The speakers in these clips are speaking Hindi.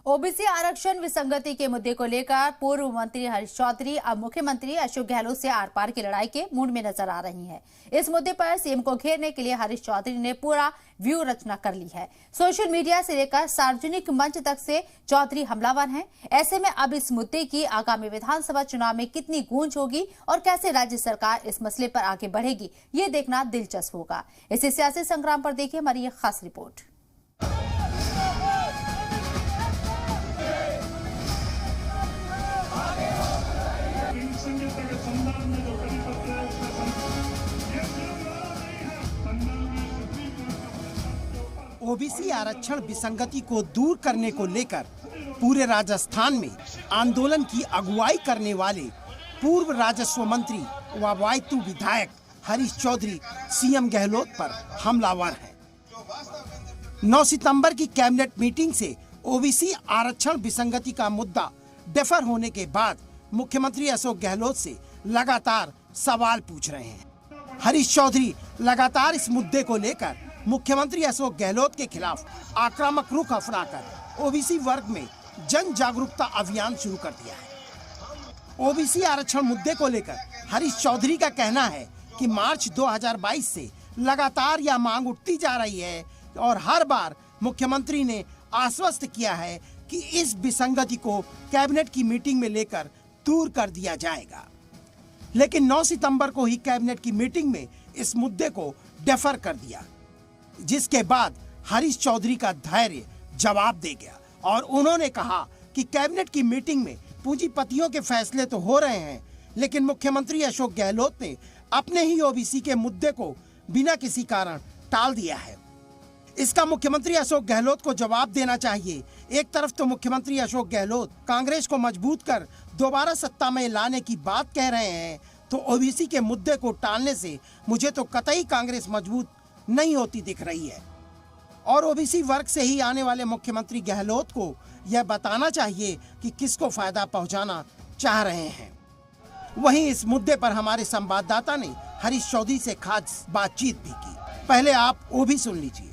ओबीसी आरक्षण विसंगति के मुद्दे को लेकर पूर्व मंत्री हरीश चौधरी अब मुख्यमंत्री अशोक गहलोत से आर पार की लड़ाई के मूड में नजर आ रही हैं। इस मुद्दे पर सीएम को घेरने के लिए हरीश चौधरी ने पूरा व्यू रचना कर ली है। सोशल मीडिया से लेकर सार्वजनिक मंच तक से चौधरी हमलावर हैं। ऐसे में अब इस मुद्दे की आगामी विधानसभा चुनाव में कितनी गूंज होगी और कैसे राज्य सरकार इस मसले पर आगे बढ़ेगी, ये देखना दिलचस्प होगा। इसी सियासी संग्राम पर देखिए हमारी ये खास रिपोर्ट। ओबीसी आरक्षण विसंगति को दूर करने को लेकर पूरे राजस्थान में आंदोलन की अगुवाई करने वाले पूर्व राजस्व मंत्री व वायतू विधायक हरीश चौधरी सीएम गहलोत पर हमलावर हैं। 9 सितंबर की कैबिनेट मीटिंग से ओबीसी आरक्षण विसंगति का मुद्दा डेफर होने के बाद मुख्यमंत्री अशोक गहलोत से लगातार सवाल पूछ रहे हैं। हरीश चौधरी लगातार इस मुद्दे को लेकर मुख्यमंत्री अशोक गहलोत के खिलाफ आक्रामक रुख अपनाकर ओबीसी वर्ग में जन जागरूकता अभियान शुरू कर दिया है। ओबीसी आरक्षण मुद्दे को लेकर हरीश चौधरी का कहना है कि मार्च 2022 से लगातार यह मांग उठती जा रही है और हर बार मुख्यमंत्री ने आश्वस्त किया है कि इस विसंगति को कैबिनेट की मीटिंग में लेकर दूर कर दिया जाएगा। लेकिन 9 सितंबर को ही कैबिनेट की मीटिंग में इस मुद्दे को डेफर कर दिया, जिसके बाद हरीश चौधरी का धैर्य जवाब दे गया और उन्होंने कहा कि कैबिनेट की मीटिंग में पूंजीपतियों के फैसले तो हो रहे हैं, लेकिन मुख्यमंत्री अशोक गहलोत ने अपने ही ओबीसी के मुद्दे को बिना किसी कारण टाल दिया है। इसका मुख्यमंत्री अशोक गहलोत को जवाब देना चाहिए। एक तरफ तो मुख्यमंत्री अशोक गहलोत कांग्रेस को मजबूत कर दोबारा सत्ता में लाने की बात कह रहे हैं, तो ओबीसी के मुद्दे को टालने से मुझे तो कतई कांग्रेस मजबूत नहीं होती दिख रही है। और ओबीसी वर्ग से ही आने वाले मुख्यमंत्री गहलोत को यह बताना चाहिए कि किसको फायदा पहुंचाना चाह रहे हैं। वहीं इस मुद्दे पर हमारे संवाददाता ने हरीश चौधरी से खास बातचीत भी की। पहले आप वो भी सुन लीजिए।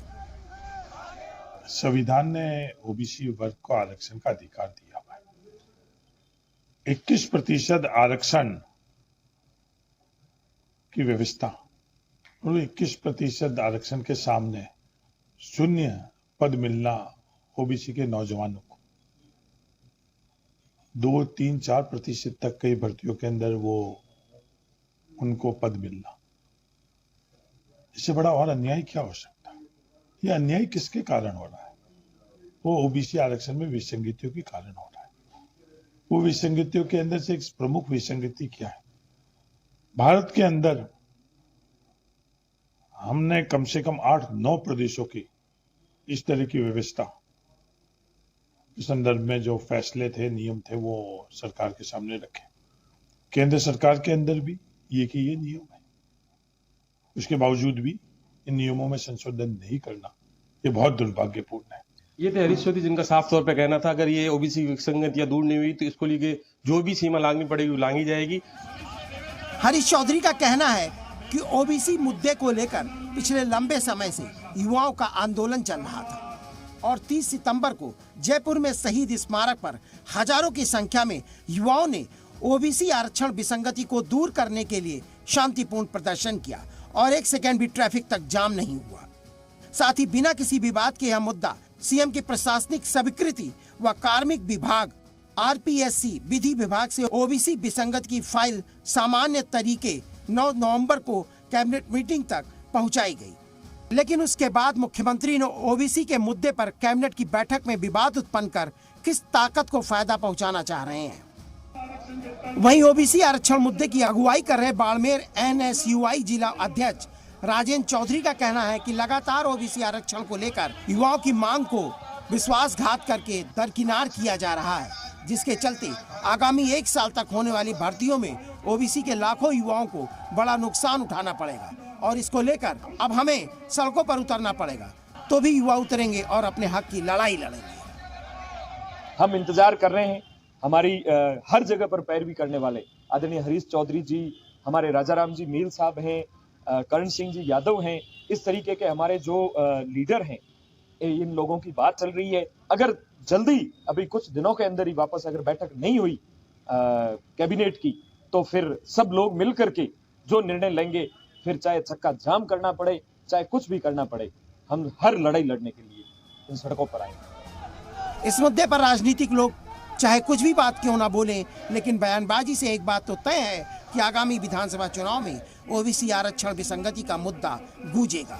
संविधान ने ओबीसी वर्ग को आरक्षण का अधिकार दिया हुआ है। 21% आरक्षण की व्यवस्था और 21% आरक्षण के सामने 0 पद मिलना ओबीसी के नौजवानों को 2, 3, 4% तक कई भर्तियों के अंदर वो उनको पद मिलना, इससे बड़ा और अन्याय क्या हो सकता है? ये अन्याय किसके कारण हो रहा है? वो ओबीसी आरक्षण में विसंगतियों के कारण हो रहा है। वो विसंगतियों के अंदर से एक प्रमुख विसंगति क्या है? भारत के अंदर हमने कम से कम 8-9 प्रदेशों की इस तरह की व्यवस्था के संदर्भ में जो फैसले थे, नियम थे, वो सरकार के सामने रखे। केंद्र सरकार के अंदर भी ये नियम है, उसके बावजूद भी इन नियमों में संशोधन नहीं करना, ये बहुत दुर्भाग्यपूर्ण है। ये थे हरीश चौधरी जिनका साफ तौर पे कहना था अगर ये ओबीसी विसंगतियां दूर नहीं हुई तो इसको लेके जो भी सीमा लांघनी पड़ेगी लांघी जाएगी। हरीश चौधरी का कहना है कि ओबीसी मुद्दे को लेकर पिछले लंबे समय से युवाओं का आंदोलन चल रहा था और 30 सितंबर को जयपुर में शहीद स्मारक पर हजारों की संख्या में युवाओं ने ओबीसी आरक्षण विसंगति को दूर करने के लिए शांतिपूर्ण प्रदर्शन किया और 1 सेकंड भी ट्रैफिक तक जाम नहीं हुआ। साथ ही बिना किसी विवाद के यह मुद्दा सीएम की प्रशासनिक स्वीकृति व कार्मिक विभाग आरपीएससी विधि विभाग से ओबीसी विसंगति की फाइल सामान्य तरीके 9 नवंबर को कैबिनेट मीटिंग तक पहुंचाई गई। लेकिन उसके बाद मुख्यमंत्री ने ओबीसी के मुद्दे पर कैबिनेट की बैठक में विवाद उत्पन्न कर किस ताकत को फायदा पहुंचाना चाह रहे हैं। वहीं ओबीसी आरक्षण मुद्दे की अगुवाई कर रहे बाड़मेर एनएसयूआई जिला अध्यक्ष राजेंद्र चौधरी का कहना है कि लगातार ओबीसी आरक्षण को लेकर युवाओं की मांग को विश्वासघात करके दरकिनार किया जा रहा है, जिसके चलते आगामी 1 साल तक होने वाली भर्तियों में ओबीसी के लाखों युवाओं को बड़ा नुकसान उठाना पड़ेगा और इसको लेकर अब हमें सड़कों पर उतरना पड़ेगा, तो भी युवा उतरेंगे और अपने हक की लड़ाई लड़ेंगे। हम इंतजार कर रहे हैं हमारी हर जगह पर पैरवी करने वाले आदरणीय हरीश चौधरी जी, हमारे राजाराम जी मील साहब हैं, करण सिंह जी यादव हैं, इस तरीके के हमारे जो लीडर हैं, इन लोगों की बात चल रही है। अगर जल्दी अभी कुछ दिनों के अंदर ही वापस अगर बैठक नहीं हुई कैबिनेट की, तो फिर सब लोग मिलकर के जो निर्णय लेंगे, फिर चाहे चक्का जाम करना पड़े, चाहे कुछ भी करना पड़े, हम हर लड़ाई लड़ने के लिए इन सड़कों पर आएंगे। इस मुद्दे पर राजनीतिक लोग चाहे कुछ भी बात क्यों ना बोलें, लेकिन बयानबाजी से एक बात तो तय है कि आगामी विधानसभा चुनाव में ओबीसी आरक्षण विसंगति का मुद्दा गूंजेगा।